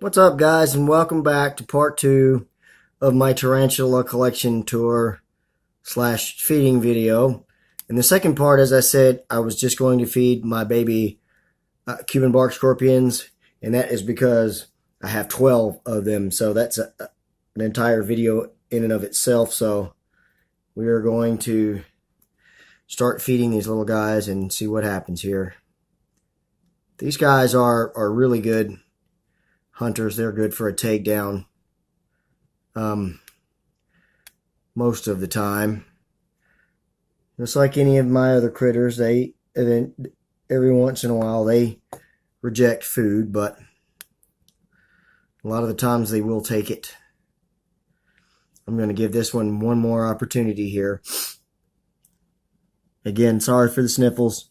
What's up, guys, and welcome back to part two of my tarantula collection tour slash feeding video. In the second part, as I said, I was just going to feed my baby Cuban bark scorpions, and that is because I have 12 of them, so that's an entire video in and of itself. So we are going to start feeding these little guys and see what happens here. These guys are really good hunters. They're good for a takedown most of the time. Just like any of my other critters, every once in a while they reject food, but a lot of the times they will take it. I'm going to give this one more opportunity here. Again, sorry for the sniffles,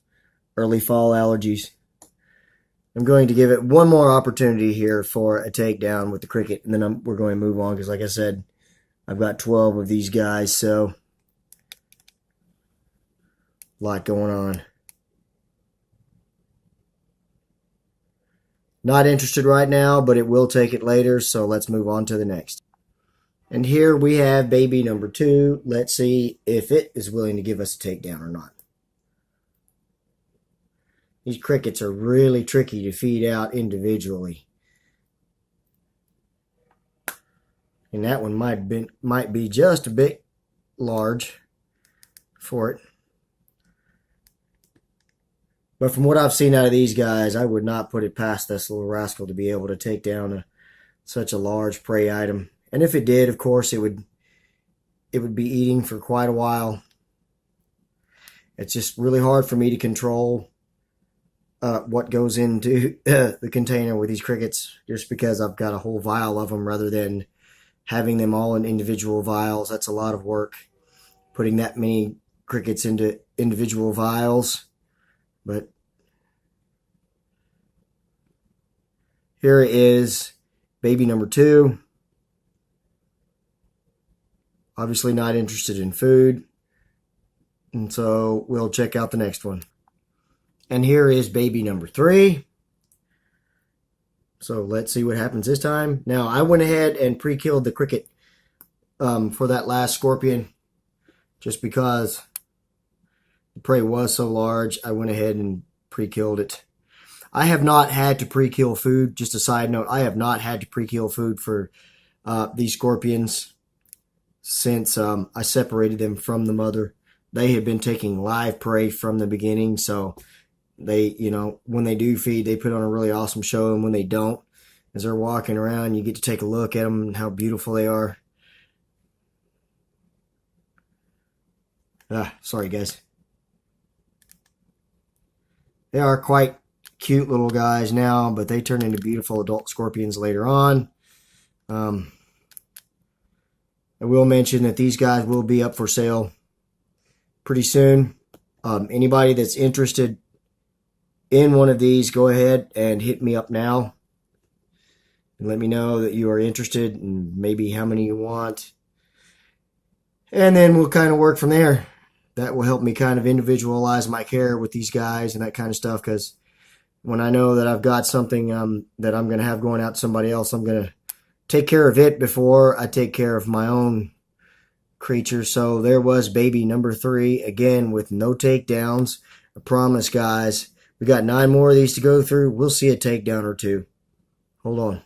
early fall allergies. I'm going to give it one more opportunity here for a takedown with the cricket, and then we're going to move on because, like I said, I've got 12 of these guys, so a lot going on. Not interested right now, but it will take it later, so let's move on to the next. And here we have baby number 2. Let's see if it is willing to give us a takedown or not. These crickets are really tricky to feed out individually. And that one might be just a bit large for it. But from what I've seen out of these guys, I would not put it past this little rascal to be able to take down such a large prey item. And if it did, of course, it would be eating for quite a while. It's just really hard for me to control what goes into the container with these crickets, just because I've got a whole vial of them rather than having them all in individual vials. That's a lot of work, putting that many crickets into individual vials. But here is baby number 2. Obviously not interested in food, and so we'll check out the next one. And here is baby number 3. So let's see what happens this time. Now, I went ahead and pre-killed the cricket for that last scorpion. Just because the prey was so large, I went ahead and pre-killed it. I have not had to pre-kill food. Just a side note, I have not had to pre-kill food for these scorpions since I separated them from the mother. They have been taking live prey from the beginning, so they, when they do feed, they put on a really awesome show, and when they don't, as they're walking around, you get to take a look at them and how beautiful they are. Sorry, guys. They are quite cute little guys now, but they turn into beautiful adult scorpions later on. I will mention that these guys will be up for sale pretty soon. Anybody that's interested in one of these, go ahead and hit me up now and let me know that you are interested and maybe how many you want. And then we'll kind of work from there. That will help me kind of individualize my care with these guys and that kind of stuff, because when I know that I've got something that I'm going to have going out to somebody else, I'm going to take care of it before I take care of my own creature. So there was baby number 3, again with no takedowns. I promise, guys. We got 9 more of these to go through. We'll see a takedown or 2. Hold on.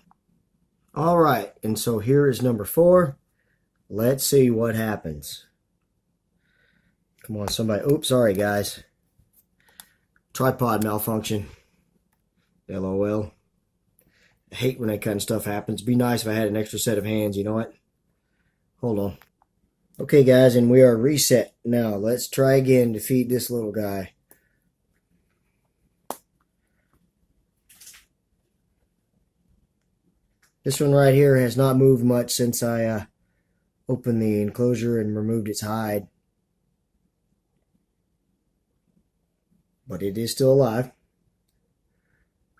All right, and so here is number 4. Let's see what happens. Come on, somebody. Oops, sorry, guys. Tripod malfunction. LOL. I hate when that kind of stuff happens. It'd be nice if I had an extra set of hands, you know what? Hold on. Okay, guys, and we are reset. Now, let's try again to feed this little guy. This one right here has not moved much since I opened the enclosure and removed its hide. But it is still alive.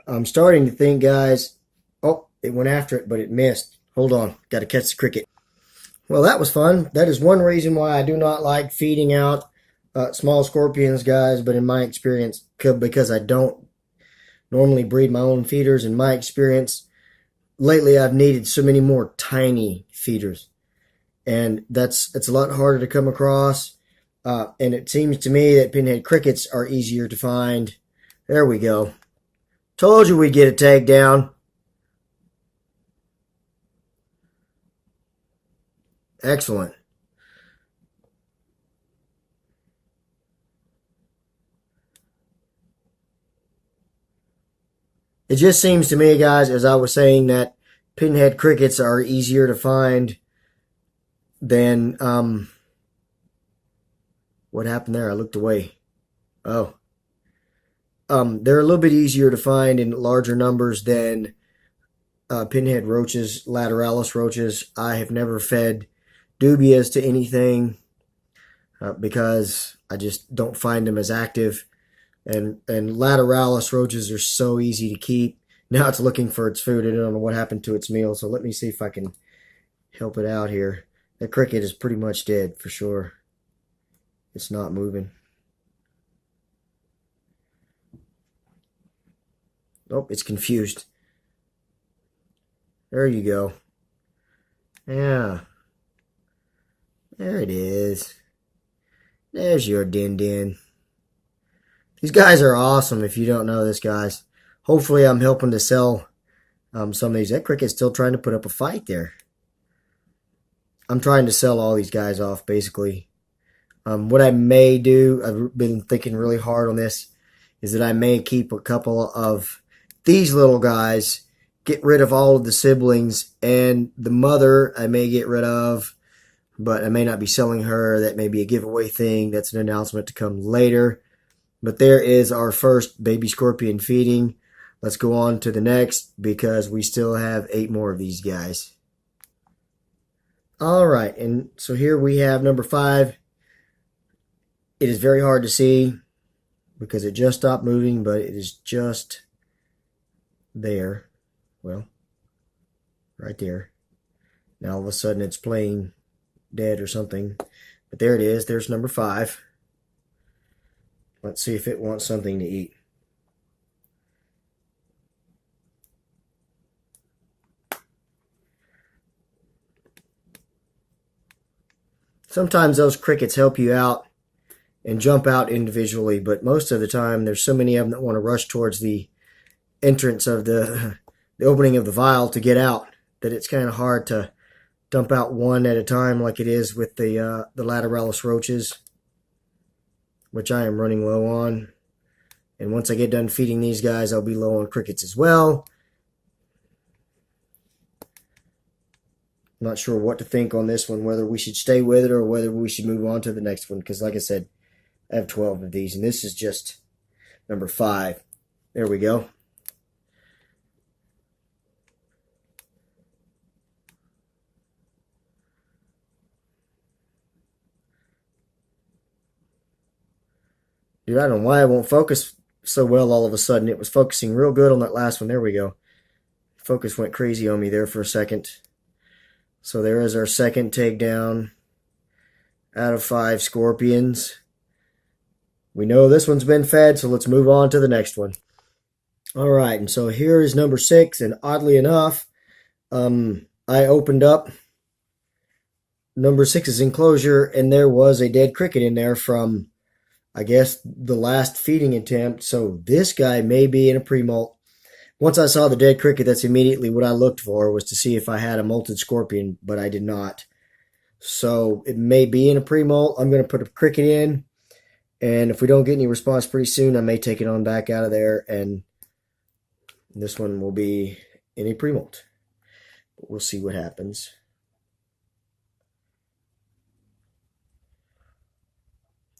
I'm starting to think, guys, oh, it went after it, but it missed. Hold on, got to catch the cricket. Well, that was fun. That is one reason why I do not like feeding out small scorpions, guys, but in my experience, because I don't normally breed my own feeders, in my experience, lately I've needed so many more tiny feeders, and it's a lot harder to come across. And it seems to me that pinhead crickets are easier to find. There we go. Told you we'd get a takedown. Excellent. It just seems to me, guys, as I was saying, that pinhead crickets are easier to find than, what happened there? I looked away. Oh. They're a little bit easier to find in larger numbers than pinhead roaches, lateralis roaches. I have never fed dubias to anything because I just don't find them as active. And lateralis roaches are so easy to keep. Now it's looking for its food. I don't know what happened to its meal, so let me see if I can help it out here. That cricket is pretty much dead for sure. It's not moving. Oh, it's confused. There you go. Yeah. There it is. There's your din-din. These guys are awesome if you don't know this, guys. Hopefully I'm helping to sell some of these. That cricket's still trying to put up a fight there. I'm trying to sell all these guys off, basically. What I may do, I've been thinking really hard on this, is that I may keep a couple of these little guys, get rid of all of the siblings, and the mother I may get rid of, but I may not be selling her. That may be a giveaway thing. That's an announcement to come later. But there is our first baby scorpion feeding. Let's go on to the next because we still have 8 more of these guys. All right, and so here we have number 5. It is very hard to see because it just stopped moving, but it is just there. Well, right there. Now all of a sudden it's playing dead or something. But there it is. There's number 5. Let's see if it wants something to eat. Sometimes those crickets help you out and jump out individually, but most of the time there's so many of them that want to rush towards the entrance of the opening of the vial to get out that it's kind of hard to dump out one at a time like it is with the lateralis roaches, which I am running low on. And once I get done feeding these guys, I'll be low on crickets as well. I'm not sure what to think on this one, whether we should stay with it or whether we should move on to the next one, because like I said, I have 12 of these, and this is just number 5. There we go. Dude, I don't know why it won't focus so well all of a sudden. It was focusing real good on that last one. There we go. Focus went crazy on me there for a second. So there is our second takedown out of 5 scorpions. We know this one's been fed, so let's move on to the next one. All right, and so here is number 6, and oddly enough, I opened up number 6's enclosure, and there was a dead cricket in there from, I guess, the last feeding attempt. So this guy may be in a pre-molt. Once I saw the dead cricket, that's immediately what I looked for, was to see if I had a molted scorpion, but I did not. So it may be in a pre-molt. I'm going to put a cricket in, and if we don't get any response pretty soon, I may take it on back out of there, and this one will be in a pre-molt. But we'll see what happens.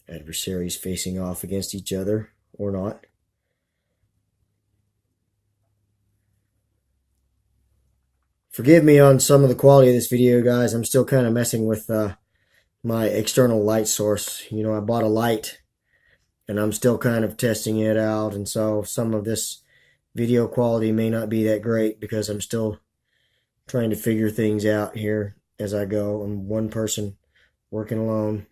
Adversaries facing off against each other, or not. Forgive me on some of the quality of this video, guys. I'm still kind of messing with my external light source. You know, I bought a light, and I'm still kind of testing it out, and so some of this video quality may not be that great because I'm still trying to figure things out here as I go. I'm one person working alone.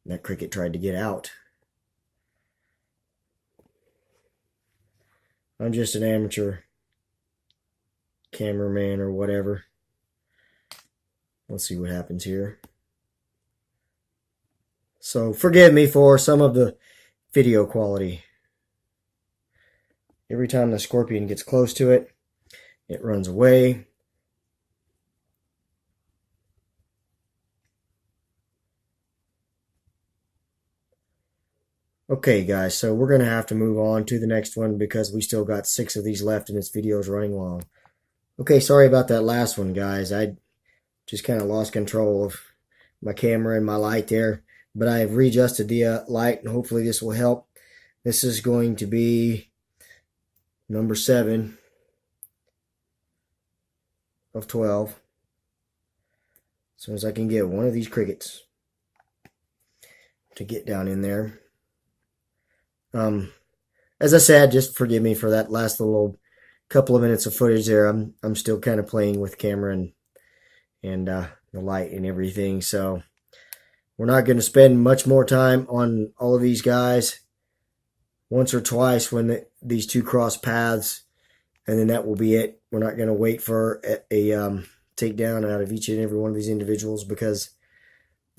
That cricket tried to get out. I'm just an amateur. cameraman or whatever. Let's see what happens here. So forgive me for some of the video quality. Every time the scorpion gets close to it, it runs away. Okay, guys, so we're going to have to move on to the next one because we still got 6 of these left and this video is running long. Okay, sorry about that last one, guys. I just kind of lost control of my camera and my light there. But I have readjusted the light, and hopefully this will help. This is going to be number 7 of 12. As soon as I can get one of these crickets to get down in there. As I said, just forgive me for that last little couple of minutes of footage there. I'm still kind of playing with camera and the light and everything. So we're not going to spend much more time on all of these guys. Once or twice when these two cross paths, and then that will be it. We're not going to wait for a takedown out of each and every one of these individuals because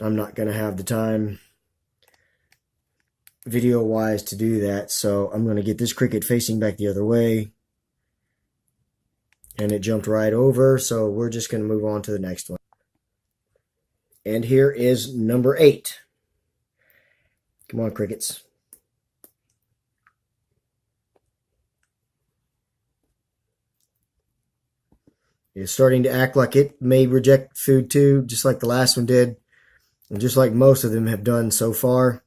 I'm not going to have the time video wise to do that. So I'm going to get this cricket facing back the other way, and it jumped right over, so we're just going to move on to the next one. And here is number 8. Come on, crickets. It's starting to act like it may reject food too, just like the last one did, and just like most of them have done so far,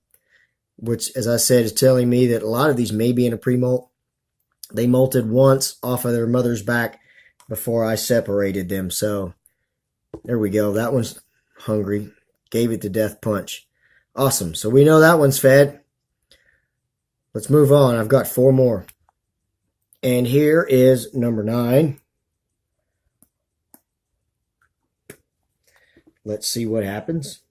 which, as I said, is telling me that a lot of these may be in a pre-molt. They molted once off of their mother's back before I separated them. So there we go. That one's hungry. Gave it the death punch. Awesome. So we know that one's fed. Let's move on. I've got 4 more. And here is number 9. Let's see what happens.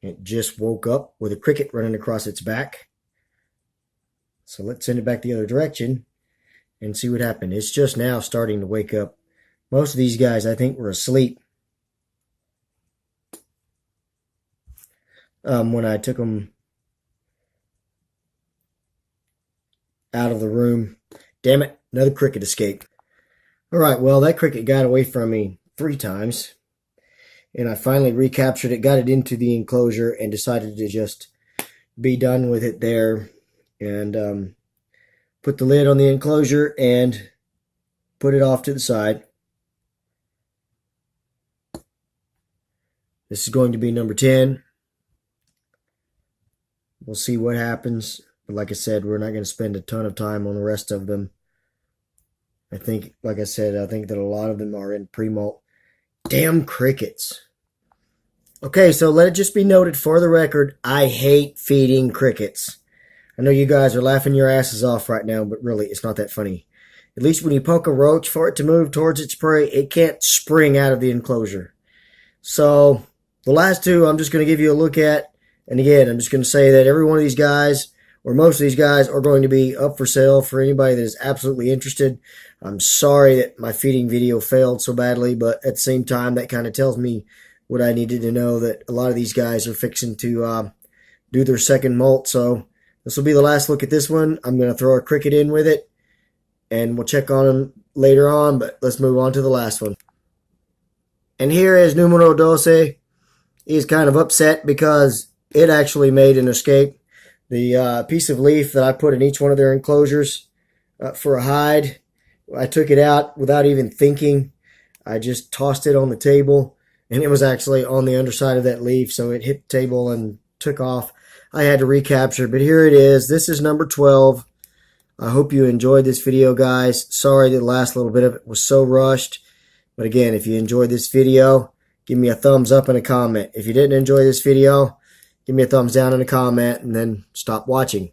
It just woke up with a cricket running across its back. So let's send it back the other direction and see what happened. It's just now starting to wake up. Most of these guys, I think, were asleep when I took them out of the room. Damn it, another cricket escaped. All right, well, that cricket got away from me 3 times. And I finally recaptured it, got it into the enclosure, and decided to just be done with it there. And put the lid on the enclosure and put it off to the side. This is going to be number 10. We'll see what happens. But like I said, we're not going to spend a ton of time on the rest of them. I think, like I said, I think that a lot of them are in pre-molt. Damn crickets. Okay, so let it just be noted for the record, I hate feeding crickets. I know you guys are laughing your asses off right now, but really, it's not that funny. At least when you poke a roach for it to move towards its prey, it can't spring out of the enclosure. So, the last 2 I'm just going to give you a look at. And again, I'm just going to say that every one of these guys, or most of these guys, are going to be up for sale for anybody that is absolutely interested. I'm sorry that my feeding video failed so badly, but at the same time, that kind of tells me what I needed to know, that a lot of these guys are fixing to do their second molt. So this will be the last look at this one. I'm going to throw a cricket in with it, and we'll check on them later on, but let's move on to the last one. And here is numero 12. He's kind of upset because it actually made an escape. The piece of leaf that I put in each one of their enclosures for a hide, I took it out without even thinking. I just tossed it on the table, and it was actually on the underside of that leaf, so it hit the table and took off. I had to recapture, but here it is. This is number 12. I hope you enjoyed this video, guys. Sorry that the last little bit of it was so rushed. But again, if you enjoyed this video, give me a thumbs up and a comment. If you didn't enjoy this video, give me a thumbs down and a comment, and then stop watching.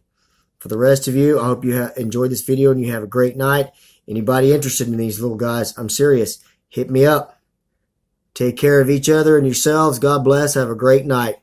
For the rest of you, I hope you enjoyed this video and you have a great night. Anybody interested in these little guys, I'm serious. Hit me up. Take care of each other and yourselves. God bless. Have a great night.